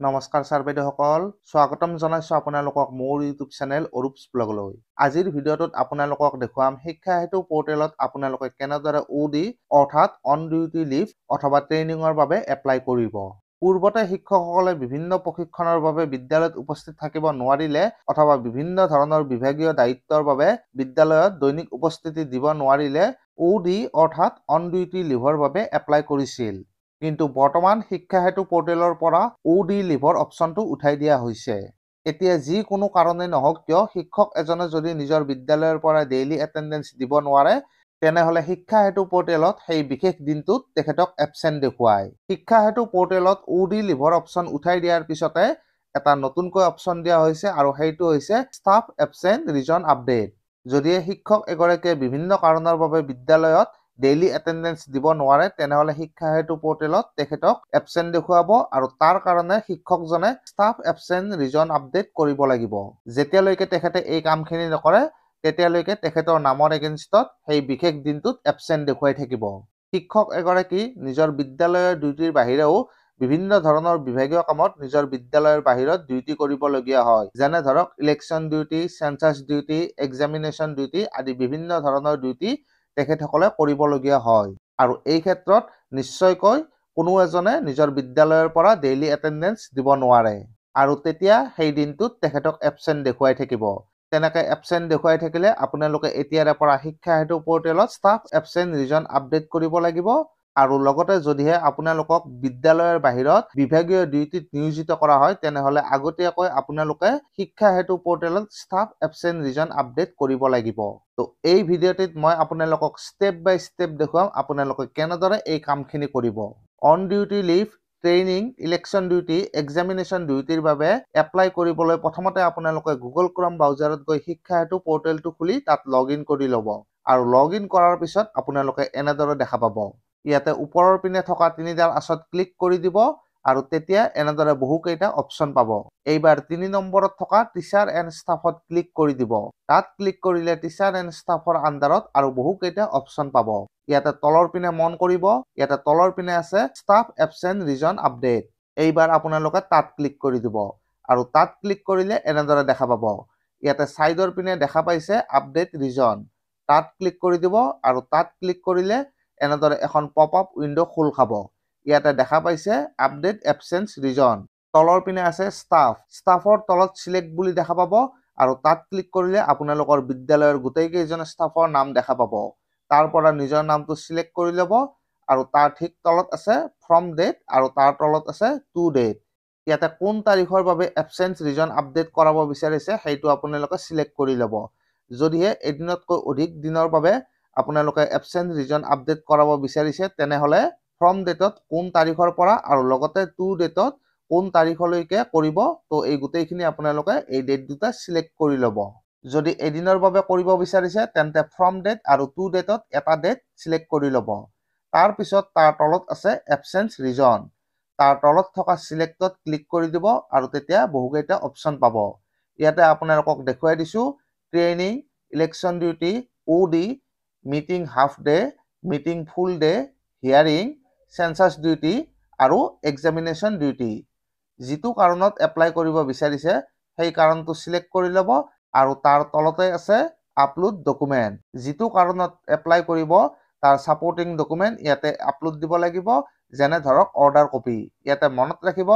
নমস্কাৰ ছাৰ বাইদেউসকল, স্বাগতম জনাইছো আপোনালোকক মোৰ ইউটিউব চেনেল অৰূপছ ব্লগলৈ। আজিৰ ভিডিঅ'টোত আপোনালোকক দেখুৱাম শিক্ষা হেতু পৰ্টেলত আপোনালোকে কেনেদৰে OD অৰ্থাৎ অন ডিউটি লিভ অথবা ট্ৰেইনিঙৰ বাবে এপ্লাই কৰিব। পূৰ্বতে শিক্ষকসকলে বিভিন্ন প্ৰশিক্ষণৰ বাবে বিদ্যালয়ত উপস্থিত থাকিব নোৱাৰিলে অথবা বিভিন্ন ধৰণৰ বিভাগীয় দায়িত্বৰ বাবে বিদ্যালয়ত দৈনিক উপস্থিতি দিব নোৱাৰিলে OD অৰ্থাৎ অন ডিউটি লিভৰ বাবে এপ্লাই কৰিছিল। কিন্তু বৰ্তমান শিক্ষা হেতু পৰ্টেলৰ পৰা OD লিভৰ অপশ্যনটো উঠাই দিয়া হৈছে। এতিয়া যিকোনো কাৰণে নহওক কিয় শিক্ষক এজনে যদি নিজৰ বিদ্যালয়ৰ পৰা ডেইলি এটেণ্ডেন্স দিব নোৱাৰে তেনেহলে শিক্ষা হেতু পৰ্টেলত সেই বিশেষ দিনটোত তেখেতক এবচেণ্ট দেখুৱায়। শিক্ষা হেতু পৰ্টেলত OD লিভৰ অপশ্যন উঠাই দিয়াৰ পিছতে এটা নতুনকৈ অপশ্যন দিয়া হৈছে আৰু সেইটো হৈছে ষ্টাফ এবচেণ্ট ৰিজন আপডেট। যদিহে শিক্ষক এগৰাকীয়ে বিভিন্ন কাৰণৰ বাবে বিদ্যালয়ত ডেইলি এটেণ্ডেন্স দিব নোৱাৰে তেনেহলে শিক্ষা হেতু পৰ্টেলত তেখেতক এবচেণ্ট দেখুৱাব আৰু তাৰ কাৰণে শিক্ষকজনে ষ্টাফ এবচেণ্ট ৰিজন আপডেট কৰিব লাগিব। যেতিয়ালৈকে তেখেতে এই কামখিনি নকৰে তেতিয়ালৈকে তেখেতৰ নামৰ এগেইনষ্টত সেই বিশেষ দিনটোত এবচেণ্ট দেখুৱাই থাকিব। শিক্ষক এগৰাকী নিজৰ বিদ্যালয়ৰ ডিউটিৰ বাহিৰেও বিভিন্ন ধৰণৰ বিভাগীয় কামত নিজৰ বিদ্যালয়ৰ বাহিৰত ডিউটি কৰিবলগীয়া হয়। যেনে ধৰক election duty, census duty, examination duty আদি বিভিন্ন ধৰণৰ ডিউটি তেখেতসকলে কৰিবলগীয়া হয় আৰু এই ক্ষেত্ৰত নিশ্চয়কৈ কোনো এজনে নিজৰ বিদ্যালয়ৰ পৰা ডেইলি এটেণ্ডেন্স দিব নোৱাৰে আৰু তেতিয়া সেই দিনটোত তেখেতক এবচেণ্ট দেখুৱাই থাকিব। তেনেকৈ এবচেণ্ট দেখুৱাই থাকিলে আপোনালোকে এতিয়াৰে পৰা শিক্ষা হেতু পৰ্টেলত ষ্টাফ এবচেণ্ট ৰিজন আপডেট কৰিব লাগিব আৰু লগতে যদিহে আপোনালোকক বিদ্যালয়ৰ বাহিৰত বিভাগীয় ডিউটিত নিয়োজিত কৰা হয় তেনেহলে আগতীয়াকৈ আপোনালোকে শিক্ষা হেতু পৰ্টেলত ষ্টাফ এবচেণ্ট ৰিজন আপডেট কৰিব লাগিব। তো এই ভিডিঅ'টিত মই আপোনালোকক ষ্টেপ বাই ষ্টেপ দেখুৱাম আপোনালোকে কেনেদৰে এই কামখিনি কৰিব। On duty leave, training, election duty, examination ডিউটিৰ বাবে এপ্লাই কৰিবলৈ প্ৰথমতে আপোনালোকে গুগল ক্ৰম ব্ৰাউজাৰত গৈ শিক্ষা হেতু পৰ্টেলটো খুলি তাত লগইন কৰি ল'ব আৰু লগইন কৰাৰ পিছত আপোনালোকে এনেদৰে দেখা পাব। ইয়াতে ওপৰৰ পিনে থকা তিনিডাল আঁচত ক্লিক কৰি দিব আৰু তেতিয়া এনেদৰে বহুকেইটা অপশ্যন পাব। এইবাৰ 3 নম্বৰত থকা টিচাৰ এণ্ড ষ্টাফত ক্লিক কৰি দিব। তাত ক্লিক কৰিলে টিচাৰ এণ্ড ষ্টাফৰ আণ্ডাৰত আৰু বহুকেইটা অপশ্যন পাব। ইয়াতে তলৰ পিনে মন কৰিব, ইয়াতে তলৰ পিনে আছে ষ্টাফ এবচেণ্ট ৰিজন আপডেট। এইবাৰ আপোনালোকে তাত ক্লিক কৰি দিব আৰু তাত ক্লিক কৰিলে এনেদৰে দেখা পাব। ইয়াতে ছাইডৰ পিনে দেখা পাইছে আপডেট ৰিজন। তাত ক্লিক কৰি দিব আৰু তাত ক্লিক কৰিলে এনেদৰে এখন পপ আপ উইণ্ড' খোল খাব। ইয়াতে দেখা পাইছে আপডেট এবচেন্স ৰিজন। তলৰ পিনে আছে ষ্টাফ। ষ্টাফৰ তলত চিলেক্ট বুলি দেখা পাব আৰু তাত ক্লিক কৰিলে আপোনালোকৰ বিদ্যালয়ৰ গোটেইকেইজন ষ্টাফৰ নাম দেখা পাব। তাৰ পৰা নিজৰ নামটো চিলেক্ট কৰি ল'ব আৰু তাৰ ঠিক তলত আছে ফ্ৰম ডেট আৰু তাৰ তলত আছে টু ডেট। ইয়াতে কোন তাৰিখৰ বাবে এবচেন্স ৰিজন আপডেট কৰাব বিচাৰিছে সেইটো আপোনালোকে চিলেক্ট কৰি ল'ব। যদিহে এদিনতকৈ অধিক দিনৰ বাবে আপোনালোকে এবচেন্ট ৰিজন আপডেট কৰাব বিচাৰিছে তেনেহলে ফ্ৰম ডেটত কোন তাৰিখৰ পৰা আৰু লগতে টু ডেটত কোন তাৰিখলৈকে কৰিব, তো এই গোটেইখিনি আপোনালোকে এই ডেট দুটা চিলেক্ট কৰি ল'ব। যদি এদিনৰ বাবে কৰিব বিচাৰিছে তেন্তে ফ্ৰম ডেট আৰু টু ডেটত এটা ডেট চিলেক্ট কৰি ল'ব। তাৰ পিছত তাৰ তলত আছে এবচেন্স ৰিজন। তাৰ তলত থকা চিলেক্টত ক্লিক কৰি দিব আৰু তেতিয়া বহুকেইটা অপশ্যন পাব। ইয়াতে আপোনালোকক দেখুৱাই দিছো training, election duty, OD, meeting half day, meeting full day, hearing, census duty আৰু এক্সামিনেশ্যন ডিউটি। যিটো কাৰণত এপ্লাই কৰিব বিচাৰিছে সেই কাৰণটো চিলেক্ট কৰি ল'ব আৰু তাৰ তলতে আছে আপলোড ডকুমেণ্ট। যিটো কাৰণত এপ্লাই কৰিব তাৰ ছাপৰ্টিং ডকুমেণ্ট ইয়াতে আপলোড দিব লাগিব, যেনে ধৰক অৰ্ডাৰ কপি। ইয়াতে মনত ৰাখিব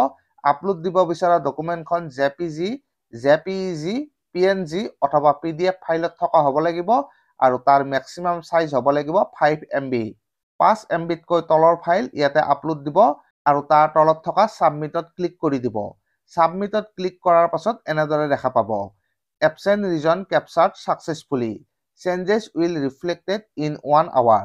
আপলোড দিব বিচৰা ডকুমেণ্টখন JPG, JPEG, PNG অথবা PDF ফাইলত থকা হ'ব লাগিব আৰু তাৰ মেক্সিমাম চাইজ হ'ব লাগিব 5 MB। 5 MBতকৈ তলৰ ফাইল ইয়াতে আপলোড দিব আৰু তাৰ তলত থকা ছাবমিটত ক্লিক কৰি দিব। ছাবমিটত ক্লিক কৰাৰ পাছত এনেদৰে দেখা পাব absent reason captured successfully, changes will reflected in 1 hour।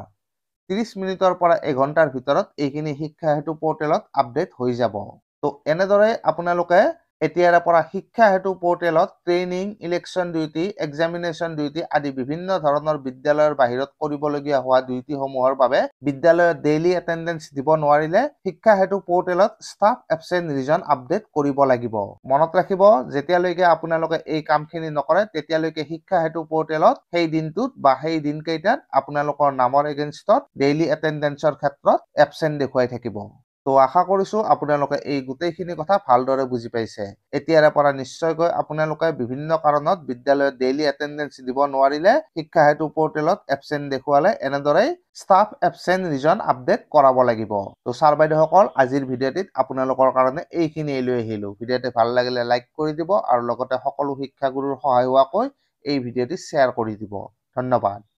30 মিনিটৰ পৰা এঘণ্টাৰ ভিতৰত এইখিনি শিক্ষা হেতু পৰ্টেলত আপডেট হৈ যাব। তো এনেদৰে আপোনালোকে এতিয়াৰে পৰা শিক্ষা হেতু পৰ্টেলত training, election duty, examination duty আদি বিভিন্ন ধৰণৰ বিদ্যালয়ৰ বাহিৰত কৰিবলগীয়া হোৱা ডিউটিসমূহৰ বাবে বিদ্যালয়ত ডেইলি এটেণ্ডেন্স দিব নোৱাৰিলে শিক্ষা হেতু পৰ্টেলত ষ্টাফ এবচেন্ট ৰিজন আপডেট কৰিব লাগিব। মনত ৰাখিব যেতিয়ালৈকে আপোনালোকে এই কামখিনি নকৰে তেতিয়ালৈকে শিক্ষা হেতু পৰ্টেলত সেই দিনটোত বা সেই দিনকেইটাত আপোনালোকৰ নামৰ এগেইনষ্টত ডেইলি এটেণ্ডেন্সৰ ক্ষেত্ৰত এবচেন্ট দেখুৱাই থাকিব। তো আশা কৰিছো আপোনালোকে এই গোটেইখিনি কথা ভালদৰে বুজি পাইছে। এতিয়াৰে পৰা নিশ্চয়কৈ আপোনালোকে বিভিন্ন কাৰণত বিদ্যালয়ত ডেইলি এটেন্ডেন্স দিব নোৱাৰিলে শিক্ষা সেতু পৰ্টেলত এবচেন্ট দেখুৱালে এনেদৰে ষ্টাফ এবচেন্ট ৰিজন আপডেট কৰাব লাগিব। তো ছাৰ বাইদেউসকল, আজিৰ ভিডিঅ'টিত আপোনালোকৰ কাৰণে এইখিনিয়ে লৈ আহিলো। ভিডিঅ'টি ভাল লাগিলে লাইক কৰি দিব আৰু লগতে সকলো শিক্ষাগুৰুৰ সহায় হোৱাকৈ এই ভিডিঅ'টি শ্বেয়াৰ কৰি দিব। ধন্যবাদ।